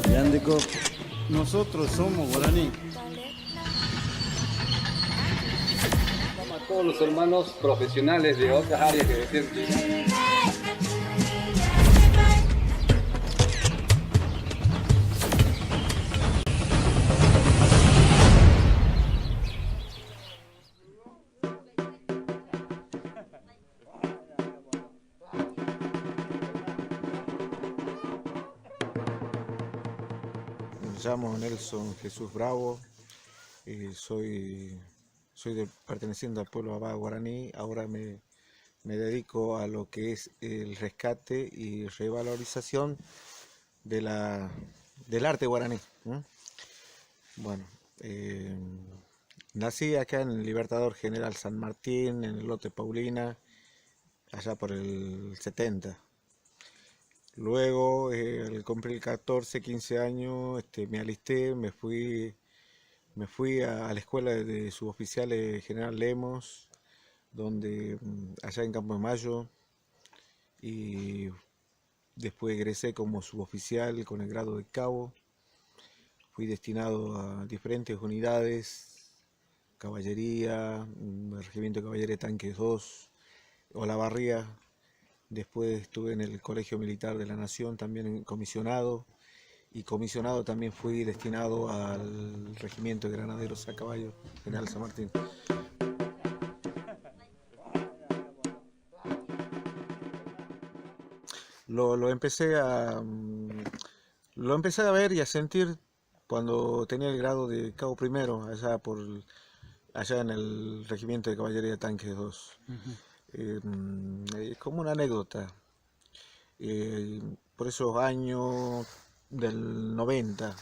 Yandeco, nosotros somos guaraní. A todos los hermanos profesionales de otras áreas que decían. Me llamo Nelson Jesús Bravo, soy perteneciente al pueblo Abá guaraní. Ahora me dedico a lo que es el rescate y revalorización del arte guaraní. Bueno, nací acá en el Libertador General San Martín, en el lote Paulina, allá por el 70. Luego, al cumplir 14, 15 años, me alisté, me fui a la escuela de suboficiales General Lemos, donde allá en Campo de Mayo, y después egresé como suboficial con el grado de cabo. Fui destinado a diferentes unidades, caballería, regimiento de caballería Tanques 2, Olavarría. Después estuve en el Colegio Militar de la Nación, también comisionado, y comisionado también fui destinado al Regimiento de Granaderos a Caballo, General San Martín. Lo empecé a ver y a sentir cuando tenía el grado de cabo primero, allá en el Regimiento de Caballería Tanques 2. Como una anécdota, por esos años del 90,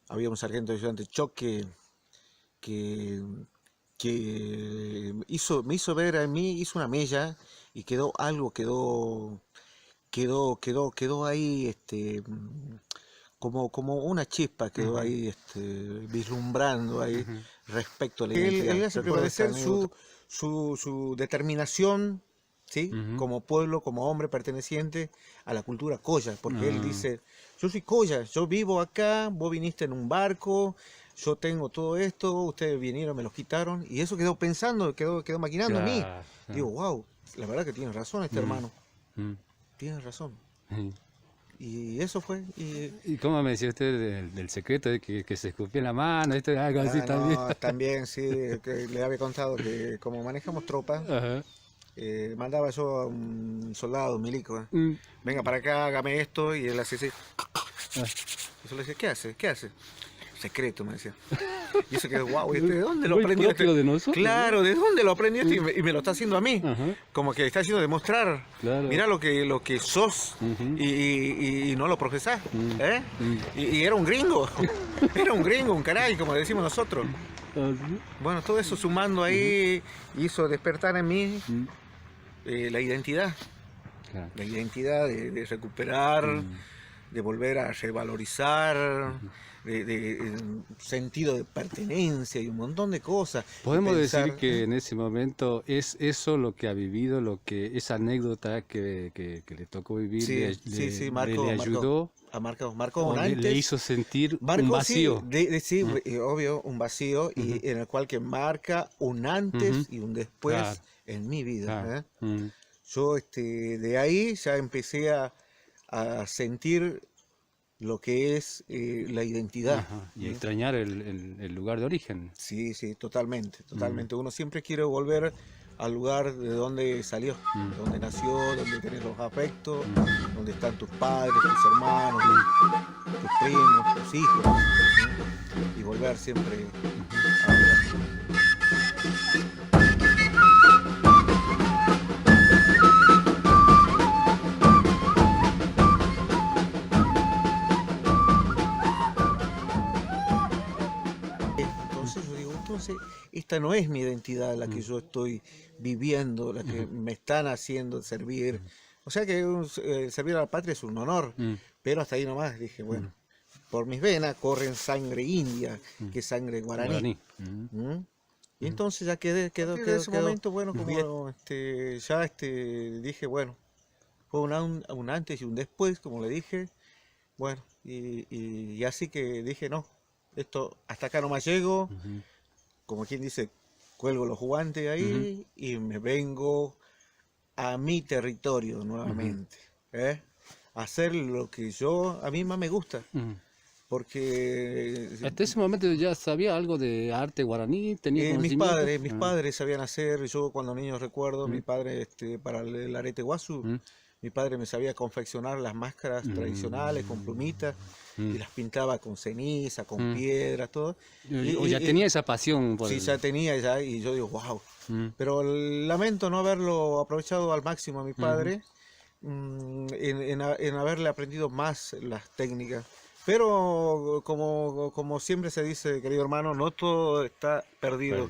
había un sargento ayudante Choque que me hizo ver a mí, hizo una mella y quedó ahí, como una chispa quedó ahí, vislumbrando ahí respecto a la identidad. Él hace prevalecer su determinación, ¿sí? Como pueblo, como hombre perteneciente a la cultura colla, porque él dice, yo soy colla, yo vivo acá, vos viniste en un barco, yo tengo todo esto, ustedes vinieron, me los quitaron, y eso quedó pensando, quedó maquinando en mí. Digo, wow, la verdad que tiene razón este hermano, tiene razón. Y eso fue. ¿Y cómo me decía usted del secreto de que se escupía en la mano? Esto es algo así también. No, también sí, que le había contado que como manejamos tropa, mandaba yo a un soldado, un milico, venga para acá, hágame esto, y él hacía así. Yo le decía, ¿qué hace? ¿Qué hace? Secreto, me decía. Y eso quedó, wow, ¿de dónde lo aprendió? De nosotros, claro, ¿de dónde lo aprendió y me lo está haciendo a mí? Como que está haciendo demostrar, mirá lo que sos y no lo profesás. Y era un gringo, un caray, como decimos nosotros. Bueno, todo eso sumando ahí hizo despertar en mí la identidad. La identidad de recuperar, de volver a revalorizar, de sentido de pertenencia y un montón de cosas. Podemos decir que en ese momento es eso lo que ha vivido, esa anécdota que le tocó vivir, le ayudó, marcó un antes. Le hizo sentir un vacío. Sí, obvio, un vacío, y en el cual que marca un antes y un después en mi vida. Yo de ahí ya empecé a sentir lo que es la identidad. Y extrañar el lugar de origen. Sí, totalmente. Uno siempre quiere volver al lugar de donde salió, donde nació, donde tenés los afectos, donde están tus padres, tus hermanos, tus primos, tus hijos, y volver siempre a lugar. Esta no es mi identidad la que yo estoy viviendo, la que me están haciendo servir. O sea que servir a la patria es un honor, pero hasta ahí nomás dije, bueno, por mis venas corren sangre india, que es sangre guaraní. Y entonces ya quedó en ese momento, bueno, como dije, bueno, fue un antes y un después, como le dije, bueno, y así que dije, no, esto hasta acá nomás llego, como quien dice, cuelgo los guantes ahí y me vengo a mi territorio nuevamente, hacer lo que a mí más me gusta, porque Hasta ese momento ya sabía algo de arte guaraní, tenía conocimiento. mis padres sabían hacer, yo cuando niño recuerdo, mi padre para el arete guasu, mi padre me sabía confeccionar las máscaras tradicionales con plumitas y las pintaba con ceniza, con piedra, todo. O ya tenía esa pasión por Sí, ya tenía, y yo digo, wow. Pero lamento no haberlo aprovechado al máximo a mi padre, en haberle aprendido más las técnicas. Pero como siempre se dice, querido hermano, no todo está perdido.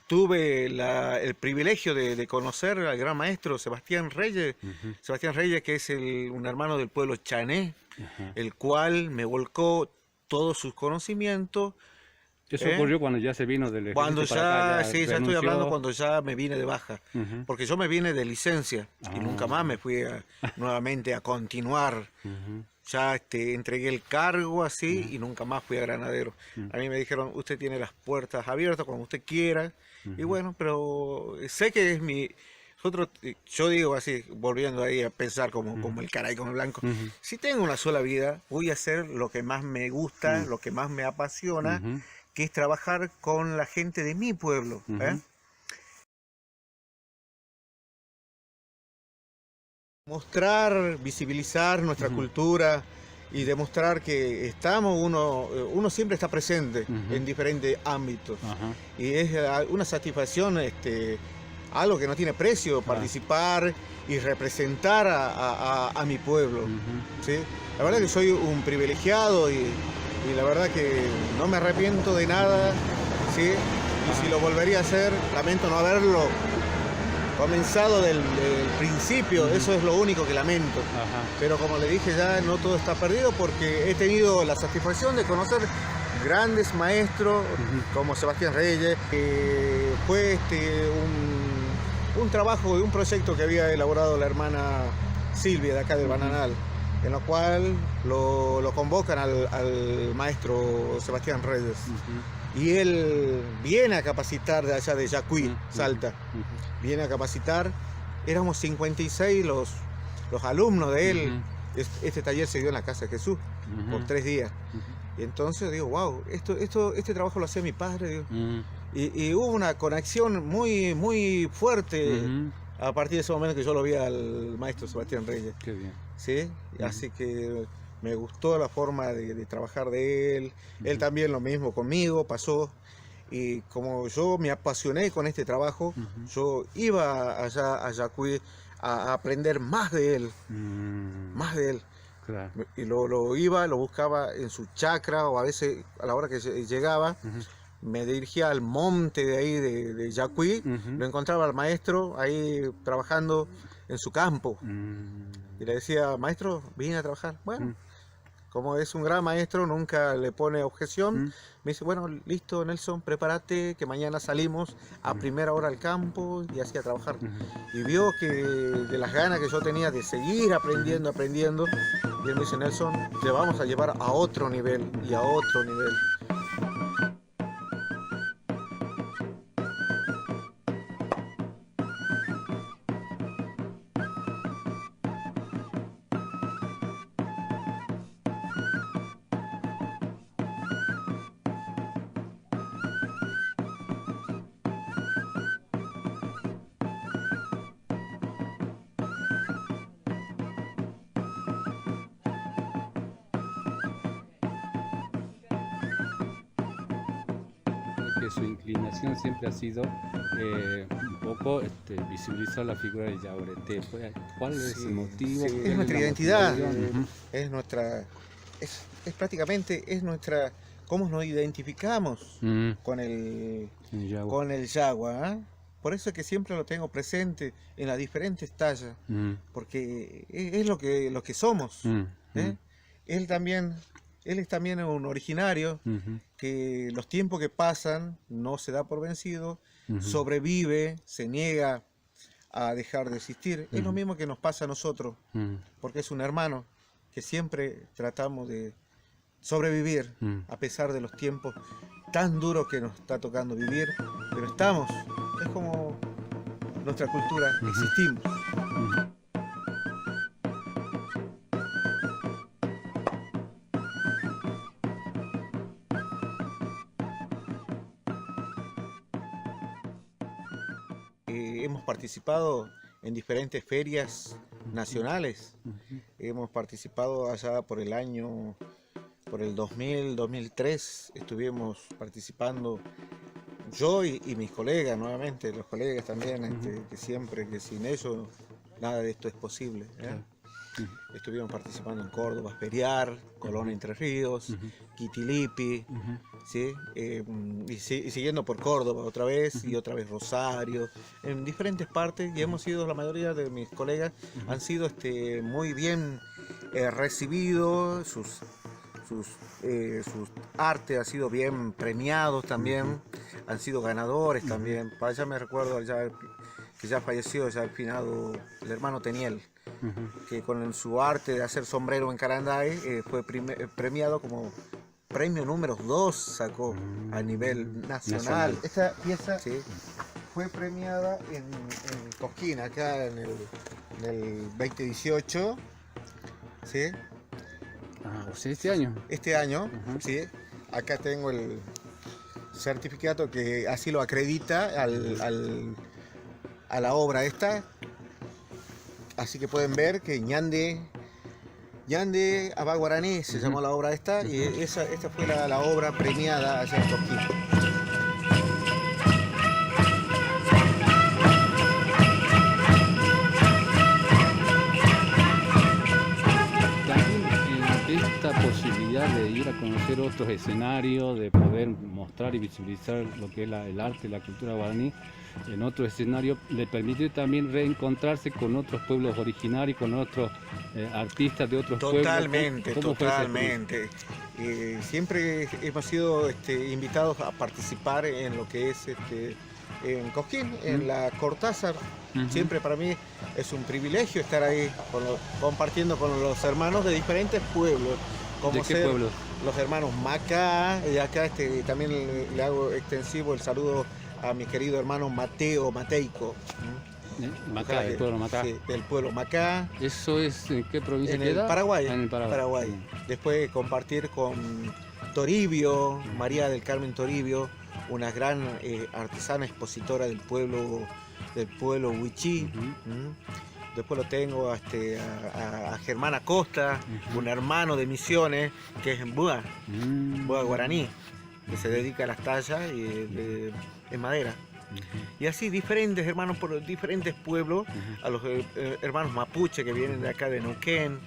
Tuve el privilegio de conocer al gran maestro Sebastián Reyes, Sebastián Reyes, que es un hermano del pueblo chané, el cual me volcó todos sus conocimientos. Eso ocurrió cuando ya se vino del ejército Cuando para acá, ya estoy hablando cuando ya me vine de baja, porque yo me vine de licencia y nunca más me fui nuevamente a continuar. Ya entregué el cargo así y nunca más fui a granadero. A mí me dijeron, usted tiene las puertas abiertas cuando usted quiera. Y bueno, pero sé que es yo digo así, volviendo ahí a pensar como el caray, como el blanco. Si tengo una sola vida, voy a hacer lo que más me gusta, lo que más me apasiona, que es trabajar con la gente de mi pueblo. Mostrar, visibilizar nuestra cultura y demostrar que uno siempre está presente en diferentes ámbitos. Y es una satisfacción, algo que no tiene precio, participar y representar a mi pueblo. ¿Sí? La verdad que soy un privilegiado y la verdad que no me arrepiento de nada, ¿sí? Y si lo volvería a hacer, lamento no haberlo comenzado del principio, eso es lo único que lamento. Pero como le dije ya, no todo está perdido porque he tenido la satisfacción de conocer grandes maestros como Sebastián Reyes, que fue un trabajo de un proyecto que había elaborado la hermana Silvia de acá del Bananal, en lo cual lo convocan al maestro Sebastián Reyes. Y él viene a capacitar de allá de Yacuí, Salta. Viene a capacitar. Éramos 56 los alumnos de él. Este taller se dio en la Casa de Jesús por 3 días. Y entonces digo, wow, este trabajo lo hacía mi padre. Digo. Y hubo una conexión muy, muy fuerte a partir de ese momento que yo lo vi al maestro Sebastián Reyes. Qué bien. ¿Sí? Así que me gustó la forma de trabajar de él. Él también lo mismo conmigo, pasó. Y como yo me apasioné con este trabajo, yo iba allá a Yacuí a aprender más de él. Más de él. Claro. Y lo buscaba en su chacra, o a veces a la hora que llegaba, me dirigía al monte de ahí de Yacuí, lo encontraba al maestro ahí trabajando en su campo. Y le decía, maestro, vine a trabajar. Bueno, como es un gran maestro, nunca le pone objeción. Me dice, bueno, listo, Nelson, prepárate, que mañana salimos a primera hora al campo y así a trabajar. Y vio que de las ganas que yo tenía de seguir aprendiendo, y él me dice, Nelson, te vamos a llevar a otro nivel y a otro nivel. Que su inclinación siempre ha sido un poco visibilizar la figura de Yaguareté. ¿Cuál es el motivo? Es nuestra identidad, es prácticamente nuestra, cómo nos identificamos con el yagua. Por eso es que siempre lo tengo presente en las diferentes tallas, porque es lo que somos. Él también él es también un originario que los tiempos que pasan no se da por vencido, sobrevive, se niega a dejar de existir. Es lo mismo que nos pasa a nosotros, porque es un hermano que siempre tratamos de sobrevivir a pesar de los tiempos tan duros que nos está tocando vivir, pero estamos, es como nuestra cultura, existimos. Hemos participado en diferentes ferias nacionales. Hemos participado allá por el 2000, 2003, estuvimos participando yo y mis colegas, nuevamente, los colegas también, que siempre, que sin ellos nada de esto es posible. Estuvimos participando en Córdoba, Esperiar, Colón Entre Ríos, Quitilipi, ¿sí? Y siguiendo por Córdoba otra vez, y otra vez Rosario, en diferentes partes, y hemos sido, la mayoría de mis colegas han sido muy bien recibidos, sus arte ha sido bien premiados también, han sido ganadores también. Para allá me recuerdo que ya falleció, ya el finado, el hermano Teniel, que con su arte de hacer sombrero en Caranday fue premiado como premio número 2, sacó a nivel nacional. Esta pieza fue premiada en Cosquín, acá en el 2018, ¿sí? O sea, este año. Este año, sí. Acá tengo el certificado que así lo acredita a la obra esta. Así que pueden ver que Ñande Abá Guaraní se llamó la obra esta, y esta fue la obra premiada allá en Cosquín. Esta posibilidad de ir a conocer otros escenarios, de poder mostrar y visibilizar lo que es el arte, la cultura guaraní en otro escenario, le permitió también reencontrarse con otros pueblos originarios, con otros artistas de otros pueblos. Totalmente. Siempre hemos sido invitados a participar en lo que es en Cosquín, en la Cortázar. Siempre para mí es un privilegio estar ahí compartiendo con los hermanos de diferentes pueblos. ¿De qué pueblos? Los hermanos Macá, y acá también le hago extensivo el saludo a mi querido hermano Mateico. Macá, del pueblo Macá. Sí, del pueblo Macá. ¿Eso es en qué provincia queda? En el Paraguay. En el Paraguay. Después compartir con Toribio, María del Carmen Toribio, una gran artesana expositora del pueblo Huichí. Después lo tengo a Germán Acosta, un hermano de Misiones, que es en Búa guaraní, que se dedica a las tallas en madera. Y así diferentes hermanos por diferentes pueblos, a los hermanos mapuche que vienen de acá de Neuquén,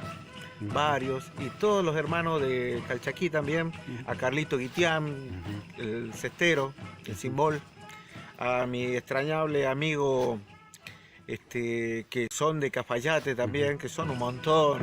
varios, y todos los hermanos de Calchaquí también, a Carlito Guitián, el cestero, el Simbol, a mi extrañable amigo que son de Cafayate también, que son un montón.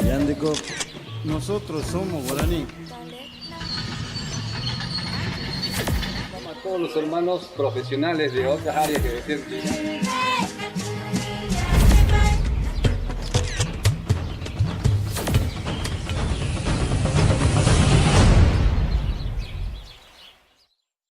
Yandeco, nosotros somos guaraní. A todos los hermanos profesionales de otras áreas que decían